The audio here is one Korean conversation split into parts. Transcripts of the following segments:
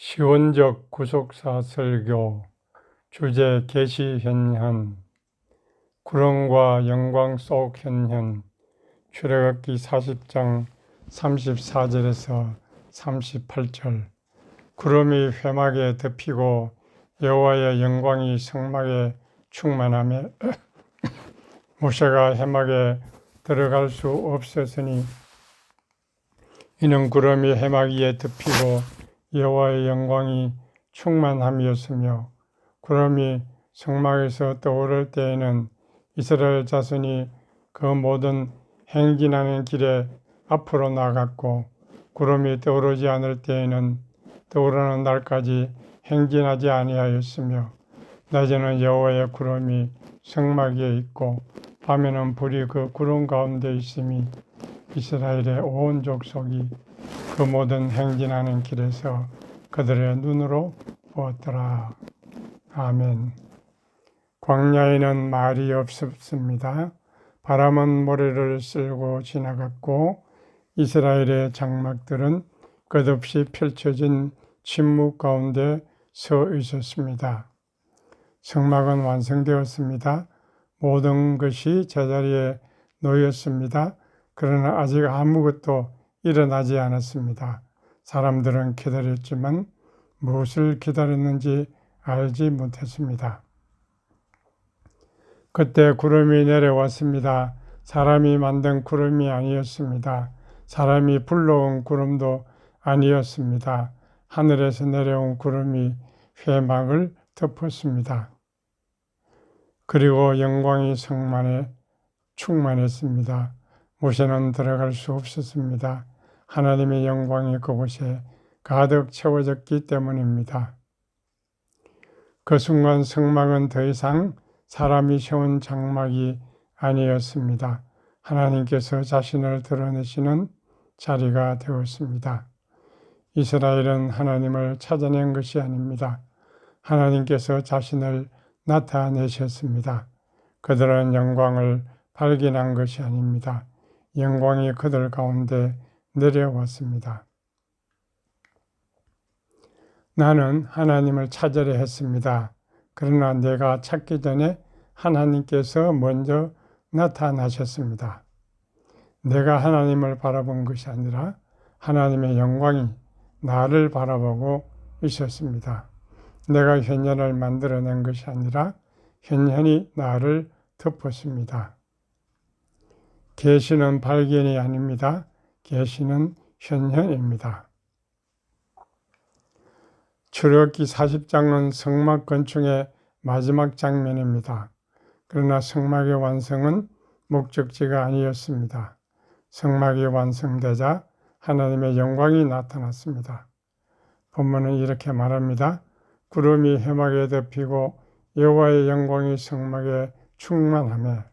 시원적 구속사 설교 주제 계시 현현 구름과 영광 속 현현 출애굽기 40장 34절에서 38절 구름이 회막에 덮이고 여호와의 영광이 성막에 충만하며 모세가 회막에 들어갈 수 없었으니 이는 구름이 회막 위에 덮이고 여호와의 영광이 충만함이었으며 구름이 성막에서 떠오를 때에는 이스라엘 자손이 그 모든 행진하는 길에 앞으로 나갔고 구름이 떠오르지 않을 때에는 떠오르는 날까지 행진하지 아니하였으며 낮에는 여호와의 구름이 성막 위에 있고 밤에는 불이 그 구름 가운데 있음이 이스라엘의 온 족속이 그 모든 행진하는 길에서 그들의 눈으로 보았더라. 아멘. 광야에는 말이 없었습니다. 바람은 모래를 쓸고 지나갔고 이스라엘의 장막들은 끝없이 펼쳐진 침묵 가운데 서 있었습니다. 성막은 완성되었습니다. 모든 것이 제자리에 놓였습니다. 그러나 아직 아무것도 일어나지 않았습니다. 사람들은 기다렸지만 무엇을 기다렸는지 알지 못했습니다. 그때 구름이 내려왔습니다. 사람이 만든 구름이 아니었습니다. 사람이 불러온 구름도 아니었습니다. 하늘에서 내려온 구름이 회막을 덮었습니다. 그리고 영광이 성막에 충만했습니다. 모세는 들어갈 수 없었습니다. 하나님의 영광이 그곳에 가득 채워졌기 때문입니다. 그 순간 성막은 더 이상 사람이 세운 장막이 아니었습니다. 하나님께서 자신을 드러내시는 자리가 되었습니다. 이스라엘은 하나님을 찾아낸 것이 아닙니다. 하나님께서 자신을 나타내셨습니다. 그들은 영광을 발견한 것이 아닙니다. 영광이 그들 가운데 내려왔습니다. 나는 하나님을 찾으려 했습니다. 그러나 내가 찾기 전에 하나님께서 먼저 나타나셨습니다. 내가 하나님을 바라본 것이 아니라 하나님의 영광이 나를 바라보고 있었습니다. 내가 현현을 만들어낸 것이 아니라 현현이 나를 덮었습니다. 계시는 발견이 아닙니다. 계시는 현현입니다. 출애굽기 40장은 성막 건축의 마지막 장면입니다. 그러나 성막의 완성은 목적지가 아니었습니다. 성막이 완성되자 하나님의 영광이 나타났습니다. 본문은 이렇게 말합니다. 구름이 회막에 덮이고 여호와의 영광이 성막에 충만하며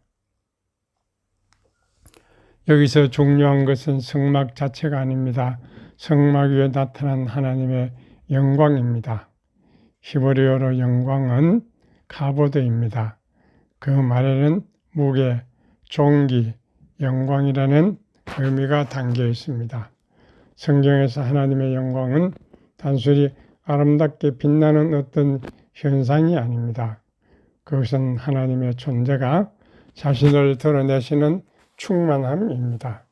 여기서 중요한 것은 성막 자체가 아닙니다. 성막 위에 나타난 하나님의 영광입니다. 히브리어로 영광은 카보드입니다. 그 말에는 무게, 존귀, 영광이라는 의미가 담겨 있습니다. 성경에서 하나님의 영광은 단순히 아름답게 빛나는 어떤 현상이 아닙니다. 그것은 하나님의 존재가 자신을 드러내시는 충만함입니다.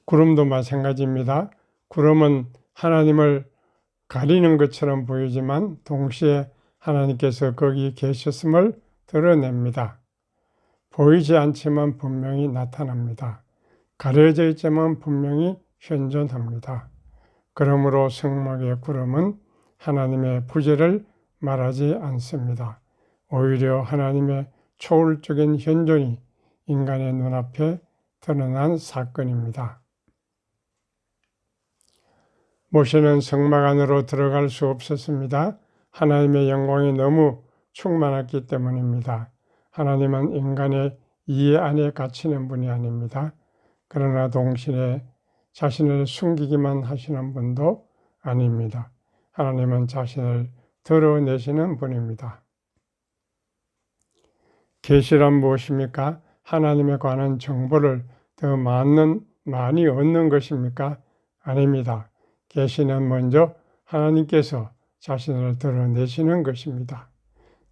구름도 마찬가지입니다. 구름은 하나님을 가리는 것처럼 보이지만 동시에 하나님께서 거기 계셨음을 드러냅니다. 보이지 않지만 분명히 나타납니다. 가려져 있지만 분명히 현존합니다. 그러므로 성막의 구름은 하나님의 부재를 말하지 않습니다. 오히려 하나님의 초월적인 현존이 인간의 눈앞에 드러난 사건입니다. 모세는 성막 안으로 들어갈 수 없었습니다. 하나님의 영광이 너무 충만했기 때문입니다. 하나님은 인간의 이해 안에 갇히는 분이 아닙니다. 그러나 동시에 자신을 숨기기만 하시는 분도 아닙니다. 하나님은 자신을 드러내시는 분입니다. 계시란 무엇입니까? 하나님에 관한 정보를 더 많이 얻는 것입니까? 아닙니다. 계시는 먼저 하나님께서 자신을 드러내시는 것입니다.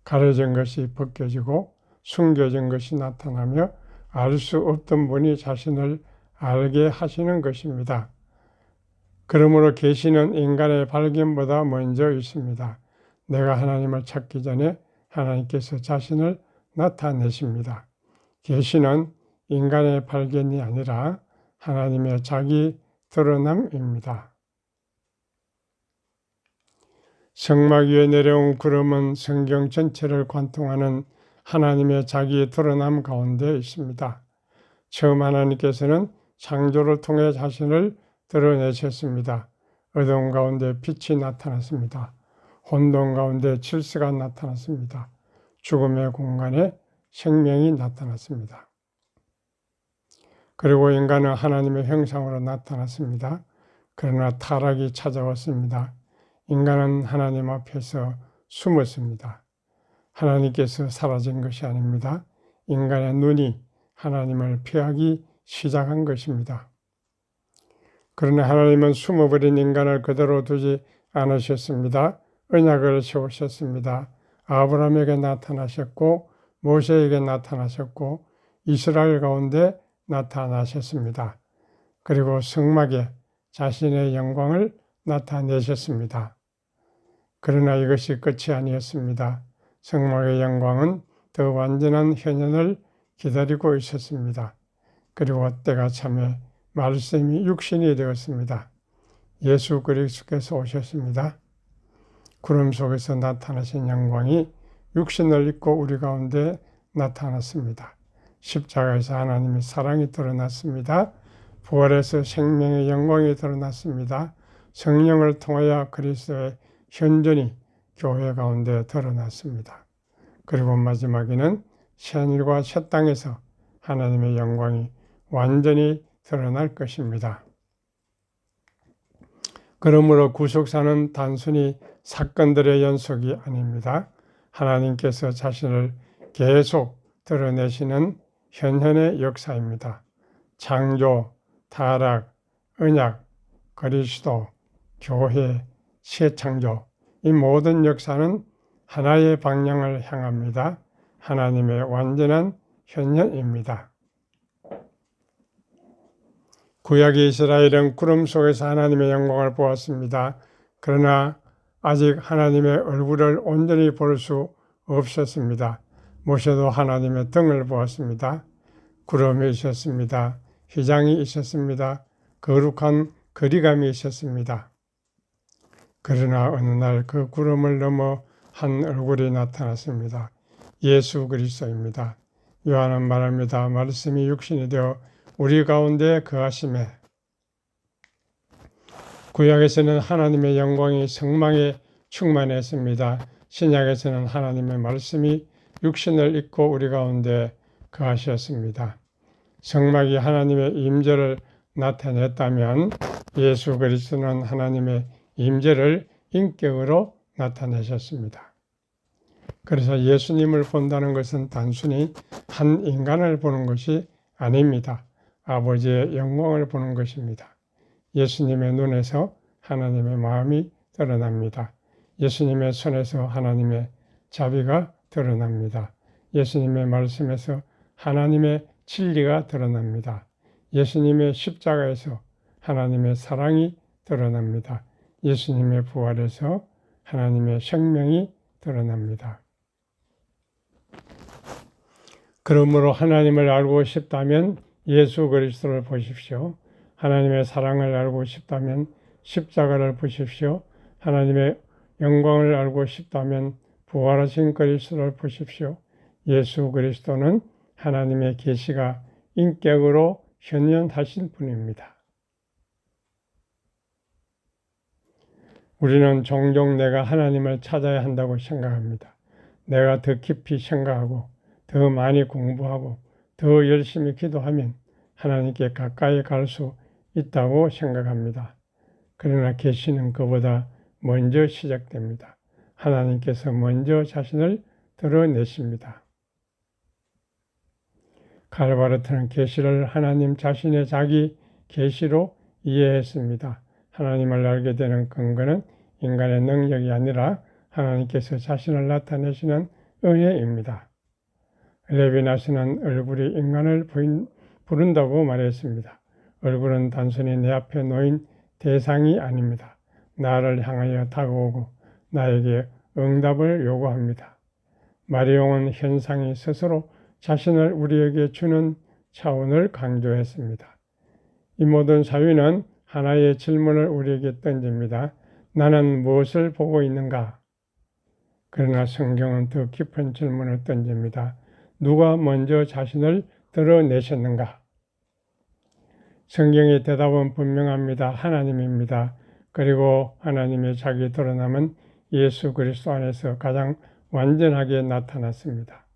가려진 것이 벗겨지고 숨겨진 것이 나타나며 알 수 없던 분이 자신을 알게 하시는 것입니다. 그러므로 계시는 인간의 발견보다 먼저 있습니다. 내가 하나님을 찾기 전에 하나님께서 자신을 나타내십니다. 계시는 인간의 발견이 아니라 하나님의 자기 드러남입니다. 성막 위에 내려온 구름은 성경 전체를 관통하는 하나님의 자기 드러남 가운데 있습니다. 처음 하나님께서는 창조를 통해 자신을 드러내셨습니다. 어두운 가운데 빛이 나타났습니다. 혼돈 가운데 질서가 나타났습니다. 죽음의 공간에 생명이 나타났습니다. 그리고 인간은 하나님의 형상으로 나타났습니다. 그러나 타락이 찾아왔습니다. 인간은 하나님 앞에서 숨었습니다. 하나님께서 사라진 것이 아닙니다. 인간의 눈이 하나님을 피하기 시작한 것입니다. 그러나 하나님은 숨어버린 인간을 그대로 두지 않으셨습니다. 언약을 세우셨습니다. 아브라함에게 나타나셨고 모세에게 나타나셨고 이스라엘 가운데 나타나셨습니다. 그리고 성막에 자신의 영광을 나타내셨습니다. 그러나 이것이 끝이 아니었습니다. 성막의 영광은 더 완전한 현현을 기다리고 있었습니다. 그리고 때가 참에 말씀이 육신이 되었습니다. 예수 그리스도께서 오셨습니다. 구름 속에서 나타나신 영광이 육신을 입고 우리 가운데 나타났습니다. 십자가에서 하나님의 사랑이 드러났습니다. 부활에서 생명의 영광이 드러났습니다. 성령을 통하여 그리스도의 현존이 교회 가운데 드러났습니다. 그리고 마지막에는 새하늘과 새 땅에서 하나님의 영광이 완전히 드러날 것입니다. 그러므로 구속사는 단순히 사건들의 연속이 아닙니다. 하나님께서 자신을 계속 드러내시는 현현의 역사입니다. 창조, 타락, 언약, 그리스도, 교회, 새 창조, 이 모든 역사는 하나의 방향을 향합니다. 하나님의 완전한 현현입니다. 구약의 이스라엘은 구름 속에서 하나님의 영광을 보았습니다. 그러나 아직 하나님의 얼굴을 온전히 볼 수 없었습니다. 모세도 하나님의 등을 보았습니다. 구름이 있었습니다. 휘장이 있었습니다. 거룩한 거리감이 있었습니다. 그러나 어느 날 그 구름을 넘어 한 얼굴이 나타났습니다. 예수 그리스도입니다. 요한은 말합니다. 말씀이 육신이 되어 우리 가운데 거하심에. 구약에서는 하나님의 영광이 성막에 충만했습니다. 신약에서는 하나님의 말씀이 육신을 입고 우리 가운데 거하셨습니다. 성막이 하나님의 임재를 나타냈다면 예수 그리스도는 하나님의 임재를 인격으로 나타내셨습니다. 그래서 예수님을 본다는 것은 단순히 한 인간을 보는 것이 아닙니다. 아버지의 영광을 보는 것입니다. 예수님의 눈에서 하나님의 마음이 드러납니다. 예수님의 손에서 하나님의 자비가 드러납니다. 예수님의 말씀에서 하나님의 진리가 드러납니다. 예수님의 십자가에서 하나님의 사랑이 드러납니다. 예수님의 부활에서 하나님의 생명이 드러납니다. 그러므로 하나님을 알고 싶다면 예수 그리스도를 보십시오. 하나님의 사랑을 알고 싶다면 십자가를 보십시오. 하나님의 영광을 알고 싶다면 부활하신 그리스도를 보십시오. 예수 그리스도는 하나님의 계시가 인격으로 현현하신 분입니다. 우리는 종종 내가 하나님을 찾아야 한다고 생각합니다. 내가 더 깊이 생각하고 더 많이 공부하고 더 열심히 기도하면 하나님께 가까이 갈 수 있다고 생각합니다. 그러나 계시는 그보다 먼저 시작됩니다. 하나님께서 먼저 자신을 드러내십니다. 갈바르트는 계시를 하나님 자신의 자기 계시로 이해했습니다. 하나님을 알게 되는 근거는 인간의 능력이 아니라 하나님께서 자신을 나타내시는 은혜입니다. 레비나스는 얼굴이 인간을 부른다고 말했습니다. 얼굴은 단순히 내 앞에 놓인 대상이 아닙니다. 나를 향하여 다가오고 나에게 응답을 요구합니다. 마리옹은 현상이 스스로 자신을 우리에게 주는 차원을 강조했습니다. 이 모든 사유는 하나의 질문을 우리에게 던집니다. 나는 무엇을 보고 있는가? 그러나 성경은 더 깊은 질문을 던집니다. 누가 먼저 자신을 드러내셨는가? 성경의 대답은 분명합니다. 하나님입니다. 그리고 하나님의 자기 드러남은 예수 그리스도 안에서 가장 완전하게 나타났습니다.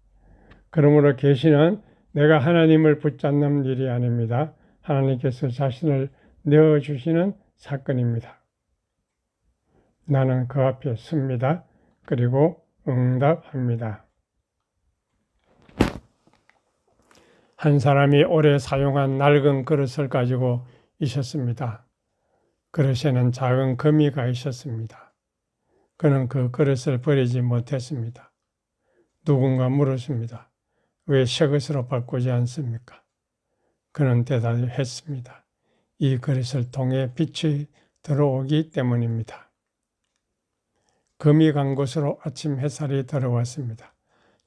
그러므로 계시는 내가 하나님을 붙잡는 일이 아닙니다. 하나님께서 자신을 내어주시는 사건입니다. 나는 그 앞에 섭니다. 그리고 응답합니다. 한 사람이 오래 사용한 낡은 그릇을 가지고 있었습니다. 그릇에는 작은 거미가 있었습니다. 그는 그 그릇을 버리지 못했습니다. 누군가 물었습니다. 왜 새 것으로 바꾸지 않습니까? 그는 대답했습니다. 이 그릇을 통해 빛이 들어오기 때문입니다. 금이 간 곳으로 아침 햇살이 들어왔습니다.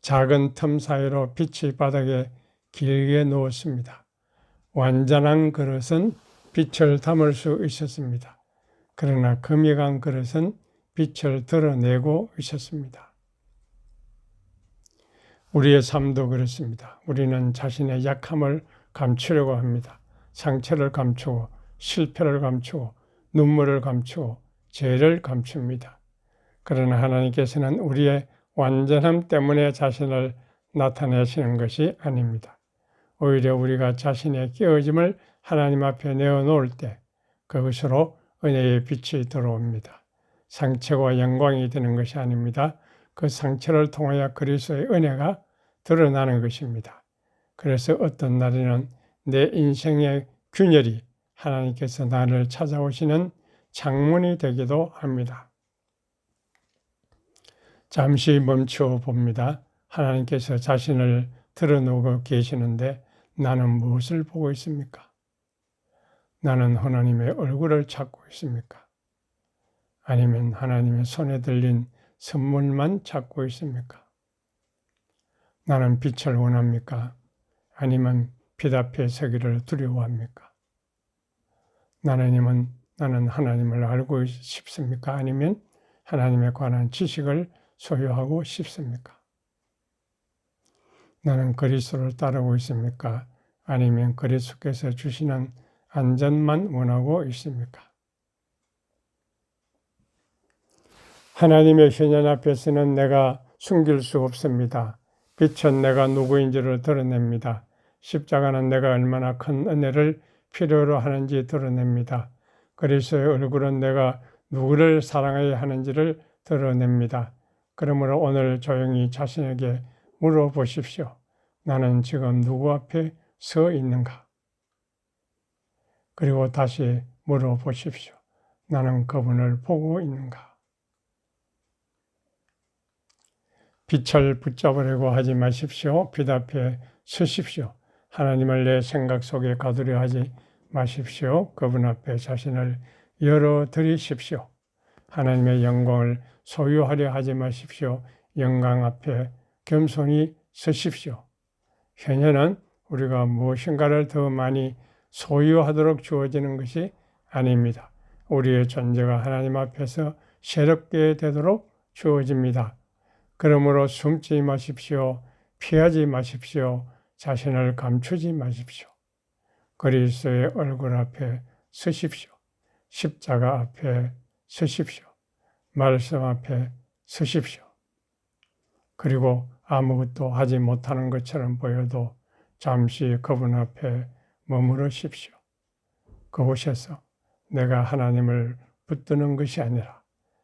작은 틈 사이로 빛이 바닥에 길게 누웠습니다. 완전한 그릇은 빛을 담을 수 있었습니다. 그러나 금이 간 그릇은 빛을 드러내고 있었습니다. 우리의 삶도 그렇습니다. 우리는 자신의 약함을 감추려고 합니다. 상처를 감추고 실패를 감추고 눈물을 감추고 죄를 감춥니다. 그러나 하나님께서는 우리의 완전함 때문에 자신을 나타내시는 것이 아닙니다. 오히려 우리가 자신의 깨어짐을 하나님 앞에 내어놓을 때 그것으로 은혜의 빛이 들어옵니다. 상처와 영광이 되는 것이 아닙니다. 그 상처를 통하여 그리스도의 은혜가 드러나는 것입니다. 그래서 어떤 날에는 내 인생의 균열이 하나님께서 나를 찾아오시는 창문이 되기도 합니다. 잠시 멈추어 봅니다. 하나님께서 자신을 드러놓고 계시는데 나는 무엇을 보고 있습니까? 나는 하나님의 얼굴을 찾고 있습니까? 아니면 하나님의 손에 들린 선물만 찾고 있습니까? 나는 빛을 원합니까? 아니면 빛 앞에 서기를 두려워합니까? 나는 하나님을 알고 싶습니까? 아니면 하나님에 관한 지식을 소유하고 싶습니까? 나는 그리스도를 따르고 있습니까? 아니면 그리스도께서 주시는 안전만 원하고 있습니까? 하나님의 현현 앞에서는 내가 숨길 수 없습니다. 빛은 내가 누구인지를 드러냅니다. 십자가는 내가 얼마나 큰 은혜를 필요로 하는지 드러냅니다. 그리스도의 얼굴은 내가 누구를 사랑해야 하는지를 드러냅니다. 그러므로 오늘 조용히 자신에게 물어보십시오. 나는 지금 누구 앞에 서 있는가? 그리고 다시 물어보십시오. 나는 그분을 보고 있는가? 빛을 붙잡으려고 하지 마십시오. 빛 앞에 서십시오. 하나님을 내 생각 속에 가두려 하지 마십시오. 그분 앞에 자신을 열어드리십시오. 하나님의 영광을 소유하려 하지 마십시오. 영광 앞에 겸손히 서십시오. 현현은 우리가 무엇인가를 더 많이 소유하도록 주어지는 것이 아닙니다. 우리의 존재가 하나님 앞에서 새롭게 되도록 주어집니다. 그러므로 숨지 마십시오. 피하지 마십시오. 자신을 감추지 마십시오. 그리스도의 얼굴 앞에 서십시오. 십자가 앞에 서십시오. 말씀 앞에 서십시오. 그리고 아무것도 하지 못하는 것처럼 보여도 잠시 그분 앞에 머무르십시오. 그곳에서 내가 하나님을 붙드는 것이 아니라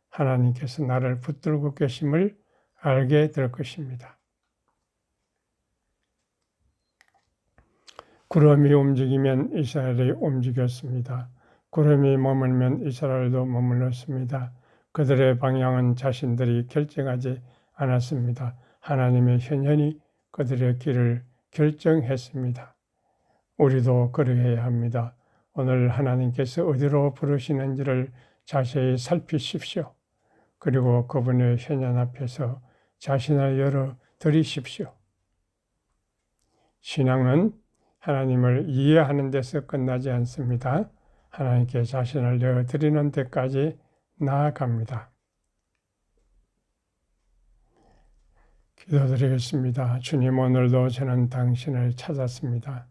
하나님께서 나를 붙들고 계심을 알게 될 것입니다. 구름이 움직이면 이스라엘이 움직였습니다. 구름이 머물면 이스라엘도 머물렀습니다. 그들의 방향은 자신들이 결정하지 않았습니다. 하나님의 현현이 그들의 길을 결정했습니다. 우리도 그러해야 합니다. 오늘 하나님께서 어디로 부르시는지를 자세히 살피십시오. 그리고 그분의 현현 앞에서 자신을 열어드리십시오. 신앙은 하나님을 이해하는 데서 끝나지 않습니다. 하나님께 자신을 열어드리는 데까지 나아갑니다. 기도드리겠습니다. 주님, 오늘도 저는 당신을 찾았습니다.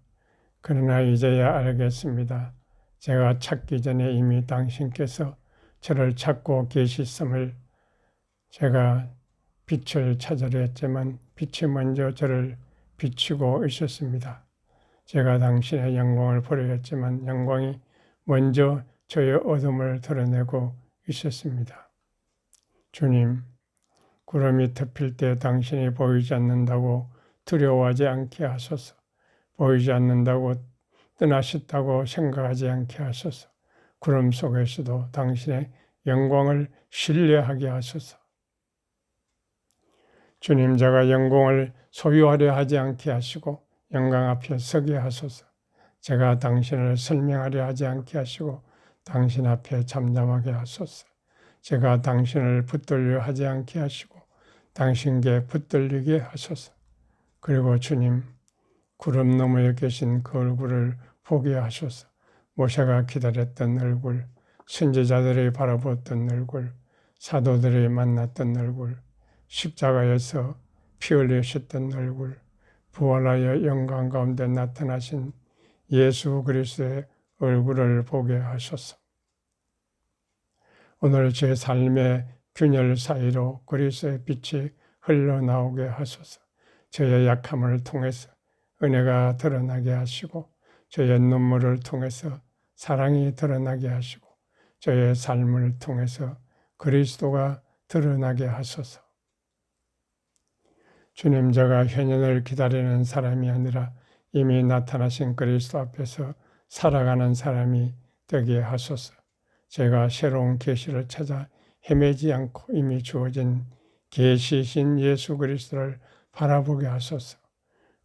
그러나 이제야 알겠습니다. 제가 찾기 전에 이미 당신께서 저를 찾고 계시음을, 제가 빛을 찾으려 했지만 빛이 먼저 저를 비추고 있었습니다. 제가 당신의 영광을 보려 했지만 영광이 먼저 저의 어둠을 드러내고 있었습니다. 주님, 구름이 덮일 때 당신이 보이지 않는다고 두려워하지 않게 하소서. 보이지 않는다고 떠나셨다고 생각하지 않게 하소서. 구름 속에서도 당신의 영광을 신뢰하게 하소서. 주님, 제가 영광을 소유하려 하지 않게 하시고 영광 앞에 서게 하소서. 제가 당신을 설명하려 하지 않게 하시고 당신 앞에 잠잠하게 하소서. 제가 당신을 붙들려 하지 않게 하시고 당신께 붙들리게 하소서. 그리고 주님, 구름 너머에 계신 그 얼굴을 보게 하소서. 모세가 기다렸던 얼굴, 선지자들이 바라보았던 얼굴, 사도들이 만났던 얼굴, 십자가에서 피 흘리셨던 얼굴, 부활하여 영광 가운데 나타나신 예수 그리스도의 얼굴을 보게 하소서. 오늘 제 삶의 균열 사이로 그리스도의 빛이 흘러나오게 하소서. 저의 약함을 통해서 은혜가 드러나게 하시고 저의 눈물을 통해서 사랑이 드러나게 하시고 저의 삶을 통해서 그리스도가 드러나게 하소서. 주님, 제가 현현을 기다리는 사람이 아니라 이미 나타나신 그리스도 앞에서 살아가는 사람이 되게 하소서. 제가 새로운 계시를 찾아 헤매지 않고 이미 주어진 계시신 예수 그리스도를 바라보게 하소서.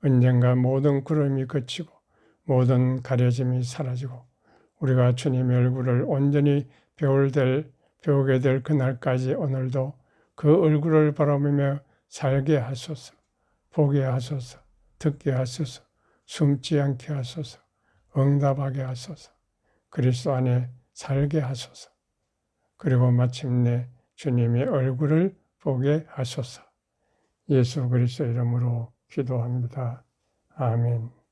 언젠가 모든 구름이 그치고 모든 가려짐이 사라지고 우리가 주님의 얼굴을 온전히 배우게 될 그날까지 오늘도 그 얼굴을 바라보며 살게 하소서. 보게 하소서. 듣게 하소서. 숨지 않게 하소서. 응답하게 하소서. 그리스도 안에 살게 하소서. 그리고 마침내 주님의 얼굴을 보게 하소서. 예수 그리스도 이름으로 기도합니다. 아멘.